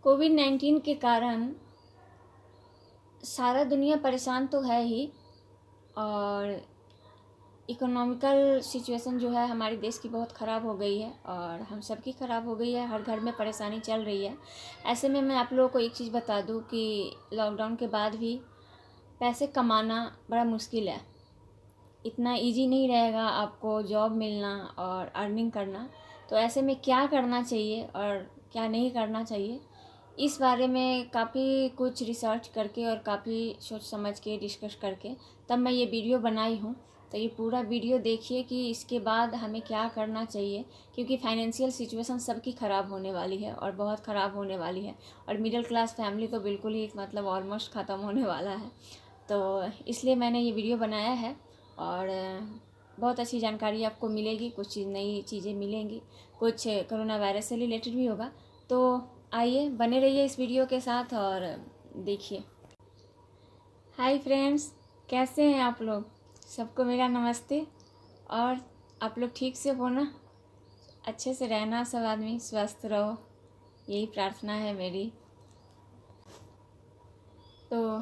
कोविड-19 के कारण सारा दुनिया परेशान तो है ही, और इकोनॉमिकल सिचुएशन जो है हमारे देश की बहुत ख़राब हो गई है और हम सब की ख़राब हो गई है। हर घर में परेशानी चल रही है। ऐसे में मैं आप लोगों को एक चीज़ बता दूं कि लॉकडाउन के बाद भी पैसे कमाना बड़ा मुश्किल है। इतना इजी नहीं रहेगा आपको जॉब मिलना और अर्निंग करना। तो ऐसे में क्या करना चाहिए और क्या नहीं करना चाहिए, इस बारे में काफ़ी कुछ रिसर्च करके और काफ़ी सोच समझ के डिस्कस करके तब मैं ये वीडियो बनाई हूँ। तो ये पूरा वीडियो देखिए कि इसके बाद हमें क्या करना चाहिए, क्योंकि फाइनेंशियल सिचुएशन सबकी ख़राब होने वाली है और बहुत ख़राब होने वाली है। और मिडिल क्लास फैमिली तो बिल्कुल ही मतलब ऑलमोस्ट ख़त्म होने वाला है। तो इसलिए मैंने ये वीडियो बनाया है और बहुत अच्छी जानकारी आपको मिलेगी, कुछ नई चीज़ें मिलेंगी, कुछ कोरोना वायरस से रिलेटेड भी होगा। तो आइए बने रहिए इस वीडियो के साथ और देखिए। हाय फ्रेंड्स, कैसे हैं आप लोग? सबको मेरा नमस्ते। और आप लोग ठीक से हो ना? अच्छे से रहना, सब आदमी स्वस्थ रहो, यही प्रार्थना है मेरी। तो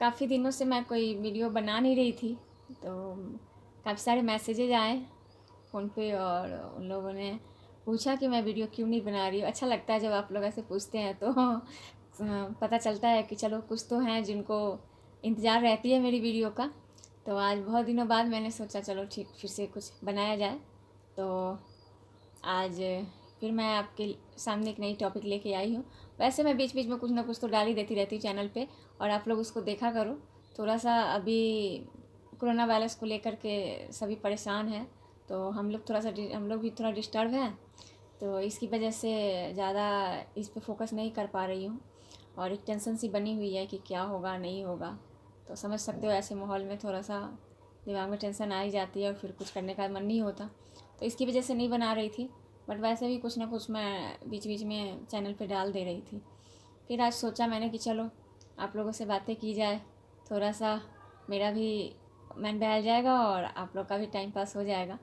काफ़ी दिनों से मैं कोई वीडियो बना नहीं रही थी, तो काफ़ी सारे मैसेजेज आए फ़ोन पे और उन लोगों ने पूछा कि मैं वीडियो क्यों नहीं बना रही हूँ। अच्छा लगता है जब आप लोग ऐसे पूछते हैं, तो पता चलता है कि चलो कुछ तो हैं जिनको इंतज़ार रहती है मेरी वीडियो का। तो आज बहुत दिनों बाद मैंने सोचा चलो ठीक फिर से कुछ बनाया जाए। तो आज फिर मैं आपके सामने एक नई टॉपिक लेके आई हूँ। वैसे मैं बीच बीच में कुछ ना कुछ तो डाल ही देती रहती हूँ चैनल पे, और आप लोग उसको देखा करो। थोड़ा सा अभी कोरोना वायरस को लेकर के सभी परेशान हैं, तो हम लोग भी थोड़ा डिस्टर्ब हैं। तो इसकी वजह से ज़्यादा इस पे फोकस नहीं कर पा रही हूँ, और एक टेंशन सी बनी हुई है कि क्या होगा नहीं होगा। तो समझ सकते हो, ऐसे माहौल में थोड़ा सा दिमाग में टेंशन आ ही जाती है और फिर कुछ करने का मन नहीं होता। तो इसकी वजह से नहीं बना रही थी, बट वैसे भी कुछ ना कुछ मैं बीच बीच में चैनल पे डाल दे रही थी। फिर आज सोचा मैंने कि चलो आप लोगों से बातें की जाए, थोड़ा सा मेरा भी मन बहल जाएगा और आप लोग का भी टाइम पास हो जाएगा।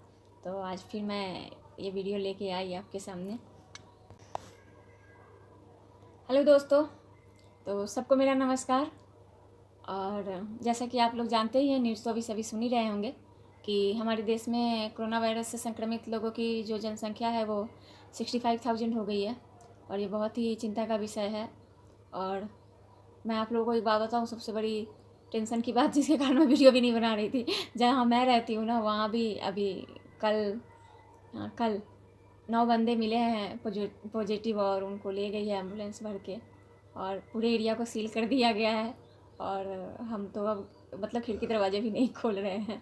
तो आज फिर मैं ये वीडियो लेके आई आपके सामने। हेलो दोस्तों, तो सबको मेरा नमस्कार। और जैसा कि आप लोग जानते ही हैं, न्यूज़ तो अभी सभी सुन ही रहे होंगे कि हमारे देश में कोरोना वायरस से संक्रमित लोगों की जो जनसंख्या है वो 65,000 हो गई है, और ये बहुत ही चिंता का विषय है। और मैं आप लोगों को एक बात बताऊँ, सबसे बड़ी टेंशन की बात जिसके कारण मैं वीडियो भी नहीं बना रही थी, जहाँ मैं रहती हूँ ना, वहाँ भी अभी कल 9 बंदे मिले हैं पॉजिटिव, और उनको ले गई है एम्बुलेंस भर के, और पूरे एरिया को सील कर दिया गया है। और हम तो अब मतलब खिड़की दरवाजे भी नहीं खोल रहे हैं।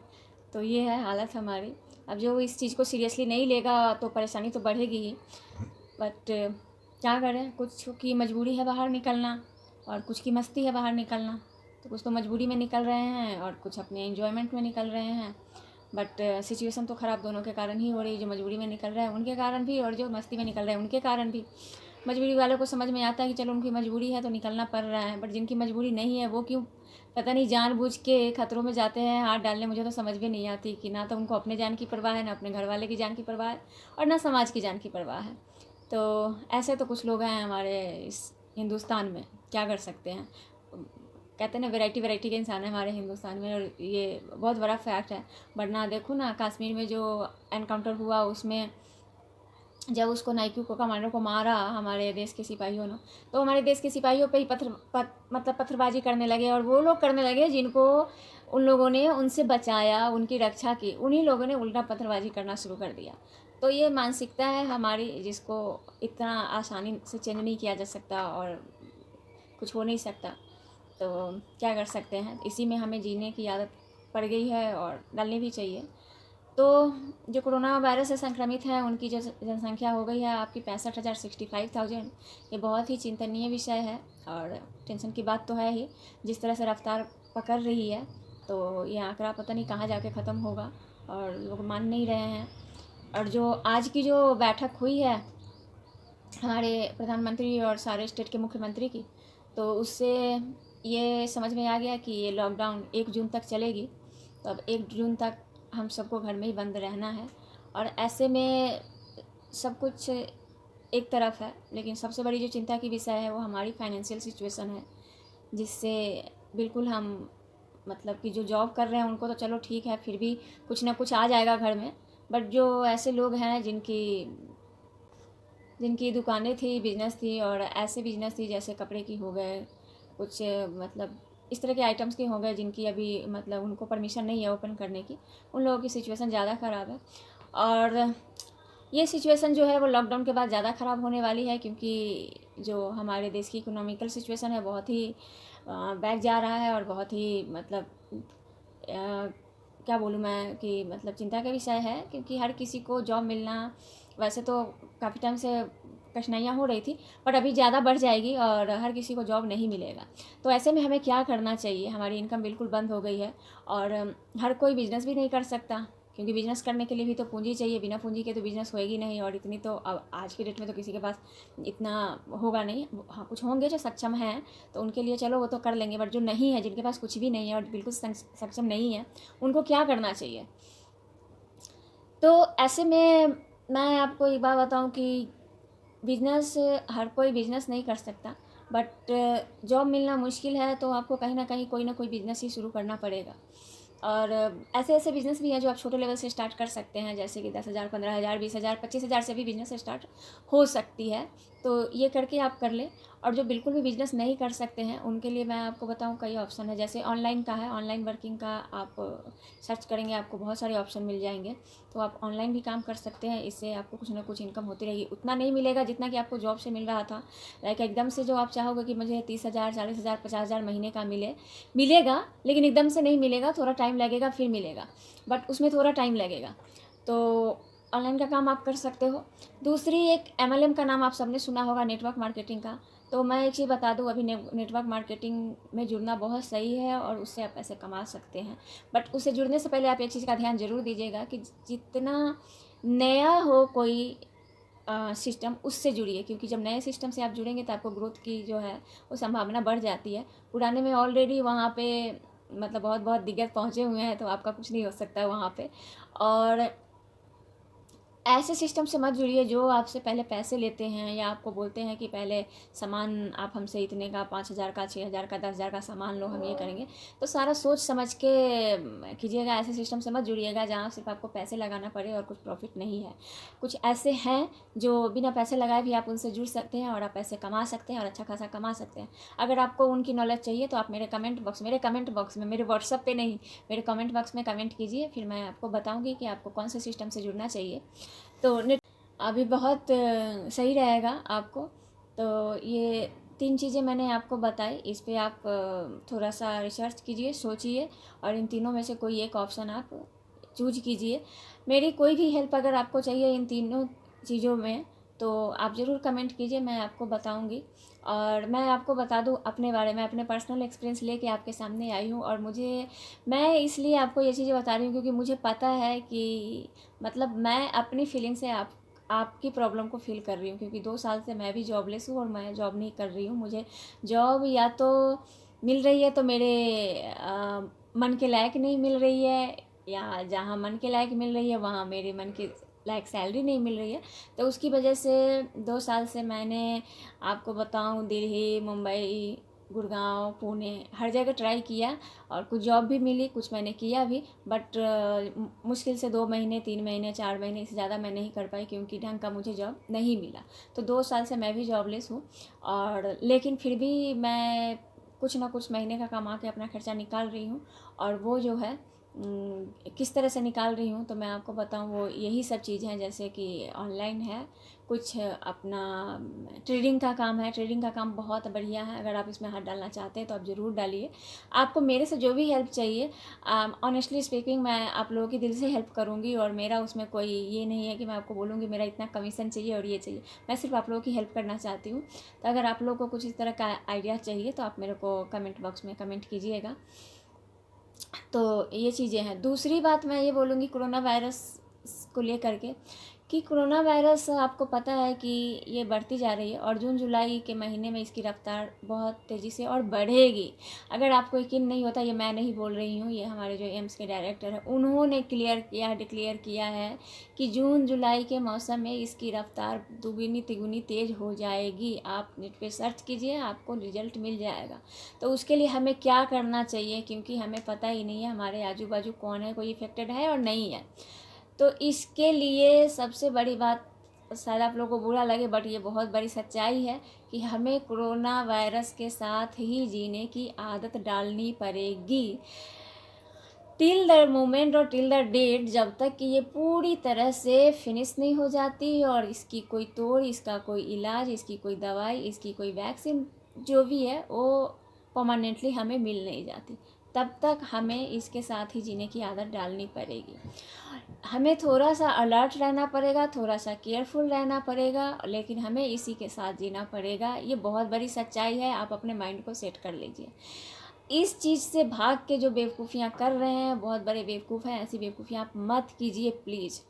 तो ये है हालत हमारी। अब जो इस चीज़ को सीरियसली नहीं लेगा तो परेशानी तो बढ़ेगी ही, बट क्या करें, कुछ की मजबूरी है बाहर निकलना और कुछ की मस्ती है बाहर निकलना। तो कुछ तो मजबूरी में निकल रहे हैं और कुछ अपने एंजॉयमेंट में निकल रहे हैं। बट सिचुएशन तो ख़राब दोनों के कारण ही हो रही है, जो मजबूरी में निकल रहे हैं उनके कारण भी और जो मस्ती में निकल रहे हैं उनके कारण भी। मजबूरी वालों को समझ में आता है कि चलो उनकी मजबूरी है तो निकलना पड़ रहा है, बट जिनकी मजबूरी नहीं है वो क्यों पता नहीं जानबूझ के खतरों में जाते हैं हाथ डालने। मुझे तो समझ में नहीं आती कि ना तो उनको अपने जान की परवाह है, ना अपने घर वाले की जान की परवाह है, और ना समाज की जान की परवाह है। तो ऐसे तो कुछ लोग हैं हमारे इस हिंदुस्तान में, क्या कर सकते हैं। कहते हैं ना, वैरायटी वैरायटी के इंसान है हमारे हिंदुस्तान में, और ये बहुत बड़ा फैक्ट है। वरना देखो ना, कश्मीर में जो एनकाउंटर हुआ उसमें जब उसको नाइक्यू को कमांडर को मारा हमारे देश के सिपाहियों ने, तो हमारे देश के सिपाहियों पे ही मतलब पत्थरबाजी करने लगे, और वो लोग करने लगे जिनको उन लोगों ने उनसे बचाया, उनकी रक्षा की, उन्हीं लोगों ने उल्टा पत्थरबाजी करना शुरू कर दिया। तो ये मानसिकता है हमारी, जिसको इतना आसानी से चेंज नहीं किया जा सकता और कुछ हो नहीं सकता। तो क्या कर सकते हैं, इसी में हमें जीने की आदत पड़ गई है और डालनी भी चाहिए। तो जो कोरोना वायरस से संक्रमित हैं उनकी जो जनसंख्या हो गई है आपकी 65,000, 65,000, ये बहुत ही चिंतनीय विषय है और टेंशन की बात तो है ही। जिस तरह से रफ्तार पकड़ रही है, तो ये आंकड़ा पता नहीं कहाँ जाके ख़त्म होगा, और लोग मान नहीं रहे हैं। और जो आज की जो बैठक हुई है हमारे प्रधानमंत्री और सारे स्टेट के मुख्यमंत्री की, तो उससे ये समझ में आ गया कि ये लॉकडाउन 1 जून तक चलेगी। तो अब 1 जून तक हम सबको घर में ही बंद रहना है, और ऐसे में सब कुछ एक तरफ है, लेकिन सबसे बड़ी जो चिंता की विषय है वो हमारी फाइनेंशियल सिचुएशन है, जिससे बिल्कुल हम मतलब कि जो जॉब कर रहे हैं उनको तो चलो ठीक है, फिर भी कुछ ना कुछ आ जाएगा घर में, बट जो ऐसे लोग हैं जिनकी जिनकी दुकानें थी, बिजनेस थी, और ऐसे बिजनेस थी जैसे कपड़े की हो गए, कुछ मतलब इस तरह के आइटम्स के हो गए जिनकी अभी मतलब उनको परमिशन नहीं है ओपन करने की, उन लोगों की सिचुएशन ज़्यादा ख़राब है। और ये सिचुएशन जो है वो लॉकडाउन के बाद ज़्यादा ख़राब होने वाली है, क्योंकि जो हमारे देश की इकोनॉमिकल सिचुएशन है बहुत ही बैक जा रहा है, और बहुत ही मतलब क्या बोलूँ मैं कि मतलब चिंता का विषय है, क्योंकि हर किसी को जॉब मिलना वैसे तो काफ़ी टाइम से कठिनाइयाँ हो रही थी, बट अभी ज़्यादा बढ़ जाएगी और हर किसी को जॉब नहीं मिलेगा। तो ऐसे में हमें क्या करना चाहिए? हमारी इनकम बिल्कुल बंद हो गई है, और हर कोई बिज़नेस भी नहीं कर सकता, क्योंकि बिज़नेस करने के लिए भी तो पूंजी चाहिए, बिना पूंजी के तो बिज़नेस होएगी नहीं, और इतनी तो अब आज की डेट में तो किसी के पास इतना होगा नहीं। हाँ, कुछ होंगे जो सक्षम हैं तो उनके लिए चलो वो तो कर लेंगे, बट जो नहीं है, जिनके पास कुछ भी नहीं है और बिल्कुल सक्षम नहीं है, उनको क्या करना चाहिए? तो ऐसे में मैं आपको एक बात बताऊं कि बिज़नेस, हर कोई बिज़नेस नहीं कर सकता, बट जॉब मिलना मुश्किल है, तो आपको कहीं ना कहीं कोई ना कोई बिज़नेस ही शुरू करना पड़ेगा। और ऐसे ऐसे बिज़नेस भी हैं जो आप छोटे लेवल से स्टार्ट कर सकते हैं, जैसे कि 10,000, 15,000, 20,000, 25,000 से भी बिज़नेस स्टार्ट हो सकती है। तो ये करके आप कर लें। और जो बिल्कुल भी बिज़नेस नहीं कर सकते हैं उनके लिए मैं आपको बताऊं कई ऑप्शन है, जैसे ऑनलाइन का है, ऑनलाइन वर्किंग का आप सर्च करेंगे आपको बहुत सारे ऑप्शन मिल जाएंगे, तो आप ऑनलाइन भी काम कर सकते हैं। इससे आपको कुछ ना कुछ इनकम होती रहेगी, उतना नहीं मिलेगा जितना कि आपको जॉब से मिल रहा था। लाइक एकदम से जो आप चाहोगे कि मुझे 30,000, 40,000, 50,000 महीने का मिलेगा, लेकिन एकदम से नहीं मिलेगा, थोड़ा टाइम लगेगा फिर मिलेगा, बट उसमें थोड़ा टाइम लगेगा। तो ऑनलाइन का काम आप कर सकते हो। दूसरी एक MLM का नाम आप सबने सुना होगा, नेटवर्क मार्केटिंग का। तो मैं एक चीज़ बता दूं, अभी नेटवर्क मार्केटिंग में जुड़ना बहुत सही है और उससे आप पैसे कमा सकते हैं, बट उससे जुड़ने से पहले आप एक चीज़ का ध्यान जरूर दीजिएगा कि जितना नया हो कोई सिस्टम, उससे जुड़िए, क्योंकि जब नए सिस्टम से आप जुड़ेंगे तो आपको ग्रोथ की जो है वो संभावना बढ़ जाती है। पुराने में ऑलरेडी वहाँ पे मतलब बहुत बहुत दिग्गज पहुँचे हुए हैं, तो आपका कुछ नहीं हो सकता है वहाँ पे। और ऐसे सिस्टम से मत जुड़िए जो आपसे पहले पैसे लेते हैं, या आपको बोलते हैं कि पहले सामान आप हमसे इतने का, 5,000 का, 6,000 का, 10,000 का सामान लो, हम ये करेंगे। तो सारा सोच समझ के कीजिएगा। ऐसे सिस्टम से मत जुड़िएगा जहाँ सिर्फ आपको पैसे लगाना पड़े और कुछ प्रॉफिट नहीं है। कुछ ऐसे हैं जो बिना पैसे लगाए भी आप उनसे जुड़ सकते हैं और आप पैसे कमा सकते हैं और अच्छा खासा कमा सकते हैं। अगर आपको उनकी नॉलेज चाहिए तो आप मेरे कमेंट बॉक्स में, मेरे व्हाट्सअप पे नहीं, मेरे कमेंट बॉक्स में कमेंट कीजिए, फिर मैं आपको बताऊँगी कि आपको कौन से सिस्टम से जुड़ना चाहिए। तो नेट अभी बहुत सही रहेगा आपको। तो ये 3 चीज़ें मैंने आपको बताई, इस पे आप थोड़ा सा रिसर्च कीजिए, सोचिए, और इन तीनों में से कोई एक ऑप्शन आप चूज कीजिए। मेरी कोई भी हेल्प अगर आपको चाहिए इन तीनों चीज़ों में, तो आप ज़रूर कमेंट कीजिए, मैं आपको बताऊंगी। और मैं आपको बता दूं अपने बारे में, अपने पर्सनल एक्सपीरियंस लेके आपके सामने आई हूँ, और मैं इसलिए आपको ये चीज़ें बता रही हूँ क्योंकि मुझे पता है कि मतलब मैं अपनी फीलिंग से आपकी प्रॉब्लम को फील कर रही हूँ, क्योंकि 2 साल से मैं भी जॉबलेस हूँ और मैं जॉब नहीं कर रही हूँ। मुझे जॉब या तो मिल रही है तो मेरे मन के लायक नहीं मिल रही है, या जहाँ मन के लायक मिल रही है वहाँ मेरे मन के लायक सैलरी नहीं मिल रही है। तो उसकी वजह से 2 साल से मैंने आपको बताऊँ दिल्ली, मुंबई, गुड़गांव, पुणे, हर जगह ट्राई किया, और कुछ जॉब भी मिली, कुछ मैंने किया भी, बट मुश्किल से 2 महीने, 3 महीने, 4 महीने, इससे ज़्यादा मैं नहीं कर पाई, क्योंकि ढंग का मुझे जॉब नहीं मिला। तो 2 साल से मैं भी जॉबलेस हूँ, और लेकिन फिर भी मैं कुछ ना कुछ महीने का कमा के अपना खर्चा निकाल रही हूँ। और वो जो है किस तरह से निकाल रही हूँ तो मैं आपको बताऊँ, वो यही सब चीज़ें हैं, जैसे कि ऑनलाइन है, कुछ अपना ट्रेडिंग का काम है। ट्रेडिंग का काम बहुत बढ़िया है, अगर आप इसमें हाथ डालना चाहते हैं तो आप ज़रूर डालिए। आपको मेरे से जो भी हेल्प चाहिए, ऑनेस्टली स्पीकिंग, मैं आप लोगों की दिल से हेल्प करूँगी, और मेरा उसमें कोई ये नहीं है कि मैं आपको बोलूँगी मेरा इतना कमीशन चाहिए और ये चाहिए। मैं सिर्फ आप लोगों की हेल्प करना चाहती हूँ। तो अगर आप लोगों को कुछ इस तरह का आइडिया चाहिए तो आप मेरे को कमेंट बॉक्स में कमेंट कीजिएगा। तो ये चीज़ें हैं। दूसरी बात मैं ये बोलूँगी कोरोना वायरस को लेकर के, कि कोरोना वायरस आपको पता है कि ये बढ़ती जा रही है और जून जुलाई के महीने में इसकी रफ़्तार बहुत तेज़ी से और बढ़ेगी। अगर आपको यकीन नहीं होता, ये मैं नहीं बोल रही हूँ, ये हमारे जो एम्स के डायरेक्टर हैं उन्होंने डिक्लेयर किया है कि जून जुलाई के मौसम में इसकी रफ़्तार दुगुनी तिगुनी तेज़ हो जाएगी। आप नेट पे सर्च कीजिए, आपको रिजल्ट मिल जाएगा। तो उसके लिए हमें क्या करना चाहिए, क्योंकि हमें पता ही नहीं है हमारे आजू बाजू कौन है, कोई इफेक्टेड है और नहीं है। तो इसके लिए सबसे बड़ी बात, शायद आप लोगों को बुरा लगे बट ये बहुत बड़ी सच्चाई है कि हमें कोरोना वायरस के साथ ही जीने की आदत डालनी पड़ेगी टिल द मोमेंट और टिल द डेट, जब तक कि ये पूरी तरह से फिनिश नहीं हो जाती और इसकी कोई तोड़, इसका कोई इलाज, इसकी कोई दवाई, इसकी कोई वैक्सीन जो भी है वो परमानेंटली हमें मिल नहीं जाती। तब तक हमें इसके साथ ही जीने की आदत डालनी पड़ेगी। हमें थोड़ा सा अलर्ट रहना पड़ेगा, थोड़ा सा केयरफुल रहना पड़ेगा, लेकिन हमें इसी के साथ जीना पड़ेगा। ये बहुत बड़ी सच्चाई है, आप अपने माइंड को सेट कर लीजिए। इस चीज़ से भाग के जो बेवकूफ़ियाँ कर रहे हैं बहुत बड़े बेवकूफ़ हैं, ऐसी बेवकूफ़ियाँ आप मत कीजिए प्लीज़।